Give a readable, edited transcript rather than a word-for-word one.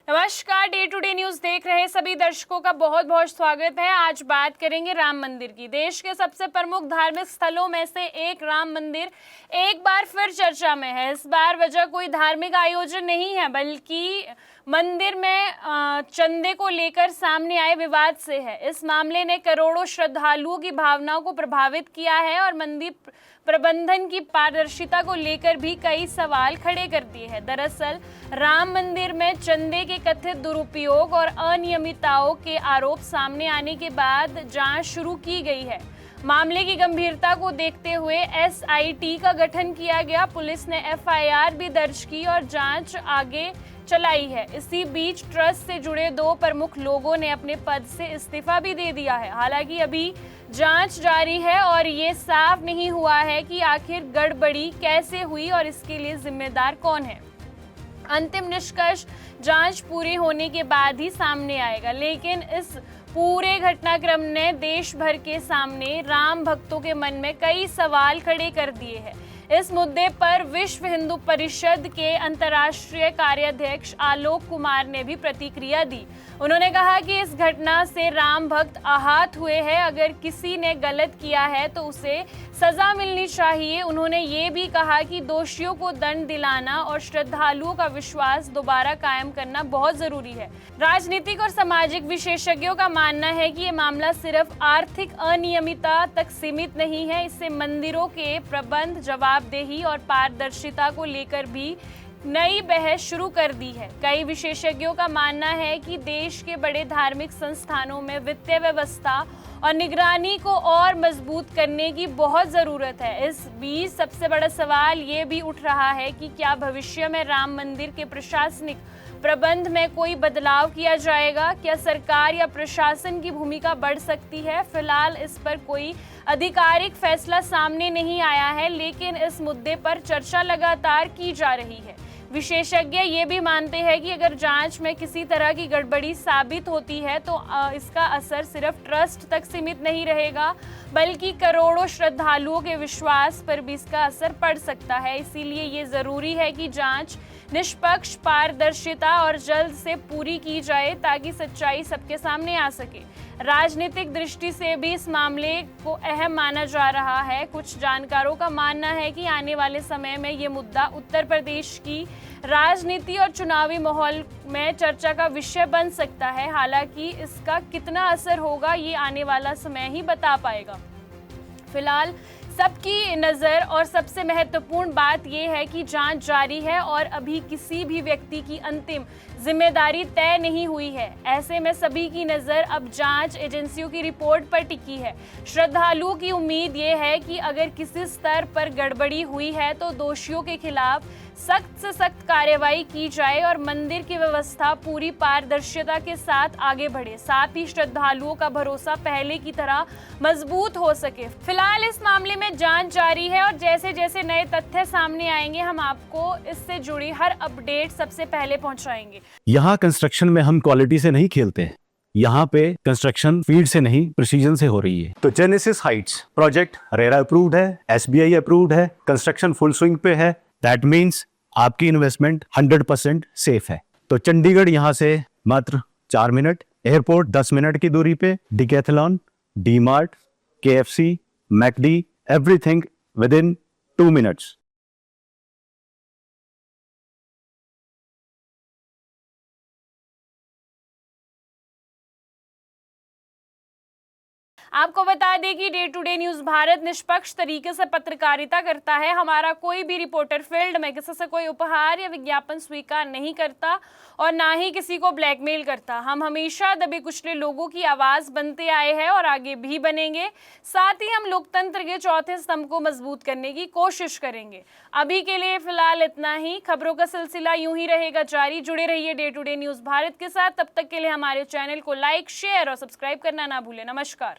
नमस्कार, day to Day news देख रहे सभी दर्शकों का बहुत बहुत स्वागत है। आज बात करेंगे राम मंदिर की। देश के सबसे प्रमुख धार्मिक स्थलों में से एक राम मंदिर एक बार फिर चर्चा में है। इस बार वजह कोई धार्मिक आयोजन नहीं है, बल्कि मंदिर में चंदे को लेकर सामने आए विवाद से है। इस मामले ने करोड़ों श्रद्धालुओं की भावनाओं को प्रभावित किया है और मंदिर प्रबंधन की पारदर्शिता को लेकर भी कई सवाल खड़े कर दिए हैं। दरअसल राम मंदिर में चंदे के कथित दुरुपयोग और अनियमितताओं के आरोप सामने आने के बाद जांच शुरू की गई है। मामले की गंभीरता को देखते हुए एसआईटी का गठन किया गया। पुलिस ने एफआईआर भी दर्ज की और जांच आगे चलाई है। इसी बीच ट्रस्ट से जुड़े 2 प्रमुख लोगों ने अपने पद से इस्तीफा भी दे दिया है। हालांकि अभी जांच जारी है और ये साफ नहीं हुआ है कि आखिर गड़बड़ी कैसे हुई और इसके लिए जिम्मेदार कौन है। अंतिम निष्कर्ष जांच पूरी होने के बाद ही सामने आएगा, लेकिन इस पूरे घटनाक्रम ने देश भर के सामने राम भक्तों के मन में कई सवाल खड़े कर दिए हैं। इस मुद्दे पर विश्व हिंदू परिषद के अंतर्राष्ट्रीय कार्याध्यक्ष आलोक कुमार ने भी प्रतिक्रिया दी। उन्होंने कहा कि इस घटना से राम भक्त आहत हुए हैं। अगर किसी ने गलत किया है तो उसे सजा मिलनी चाहिए। उन्होंने ये भी कहा कि दोषियों को दंड दिलाना और श्रद्धालुओं का विश्वास दोबारा कायम करना बहुत जरूरी है। राजनीतिक और सामाजिक विशेषज्ञों का मानना है कि ये मामला सिर्फ आर्थिक अनियमितता तक सीमित नहीं है। इससे मंदिरों के प्रबंध, जवाबदेही और पारदर्शिता को लेकर भी नई बहस शुरू कर दी है। कई विशेषज्ञों का मानना है कि देश के बड़े धार्मिक संस्थानों में वित्तीय व्यवस्था और निगरानी को और मजबूत करने की बहुत ज़रूरत है। इस बीच सबसे बड़ा सवाल ये भी उठ रहा है कि क्या भविष्य में राम मंदिर के प्रशासनिक प्रबंध में कोई बदलाव किया जाएगा? क्या सरकार या प्रशासन की भूमिका बढ़ सकती है? फिलहाल इस पर कोई आधिकारिक फैसला सामने नहीं आया है, लेकिन इस मुद्दे पर चर्चा लगातार की जा रही है। विशेषज्ञ ये भी मानते हैं कि अगर जांच में किसी तरह की गड़बड़ी साबित होती है तो इसका असर सिर्फ ट्रस्ट तक सीमित नहीं रहेगा, बल्कि करोड़ों श्रद्धालुओं के विश्वास पर भी इसका असर पड़ सकता है। इसीलिए ये ज़रूरी है कि जांच निष्पक्ष, पारदर्शिता और जल्द से पूरी की जाए ताकि सच्चाई सबके सामने आ सके। राजनीतिक दृष्टि से भी इस मामले को अहम माना जा रहा है। कुछ जानकारों का मानना है कि आने वाले समय में ये मुद्दा उत्तर प्रदेश की राजनीति और चुनावी माहौल में चर्चा का विषय बन सकता है। हालांकि इसका कितना असर होगा ये आने वाला समय ही बता पाएगा। फिलहाल सबकी नज़र और सबसे महत्वपूर्ण बात यह है कि जांच जारी है और अभी किसी भी व्यक्ति की अंतिम जिम्मेदारी तय नहीं हुई है। ऐसे में सभी की नज़र अब जांच एजेंसियों की रिपोर्ट पर टिकी है। श्रद्धालुओं की उम्मीद ये है कि अगर किसी स्तर पर गड़बड़ी हुई है तो दोषियों के खिलाफ सख्त से सख्त कार्रवाई की जाए और मंदिर की व्यवस्था पूरी पारदर्शिता के साथ आगे बढ़े। साथ ही श्रद्धालुओं का भरोसा पहले की तरह मजबूत हो सके। फिलहाल इस मामले में जांच जारी है और जैसे जैसे नए तथ्य सामने आएंगे हम आपको इससे जुड़ी हर अपडेट सबसे पहले पहुंचाएंगे। यहाँ कंस्ट्रक्शन में हम क्वालिटी से नहीं खेलते हैं। यहाँ पे कंस्ट्रक्शन फील्ड से नहीं, प्रिसीजन से हो रही है। तो genesis Heights project RERA approved है, एसबीआई अप्रूव्ड है, कंस्ट्रक्शन फुल स्विंग पे है। दैट मीन्स आपकी इन्वेस्टमेंट 100% सेफ है। तो चंडीगढ़ यहाँ से मात्र 4 मिनट, एयरपोर्ट 10 मिनट की दूरी पे, Decathlon, DMart, KFC, McD, everything within 2 minutes. आपको बता दें कि Day to Day News Bharat निष्पक्ष तरीके से पत्रकारिता करता है। हमारा कोई भी रिपोर्टर फील्ड में किसी से कोई उपहार या विज्ञापन स्वीकार नहीं करता और ना ही किसी को ब्लैकमेल करता। हम हमेशा दबे कुचले लोगों की आवाज बनते आए हैं और आगे भी बनेंगे। साथ ही हम लोकतंत्र के चौथे स्तंभ को मजबूत करने की कोशिश करेंगे। अभी के लिए फिलहाल इतना ही। खबरों का सिलसिला यूं ही रहेगा जारी। जुड़े रहिए Day to Day News Bharat के साथ। तब तक के लिए हमारे चैनल को लाइक, शेयर और सब्सक्राइब करना ना भूलें। नमस्कार।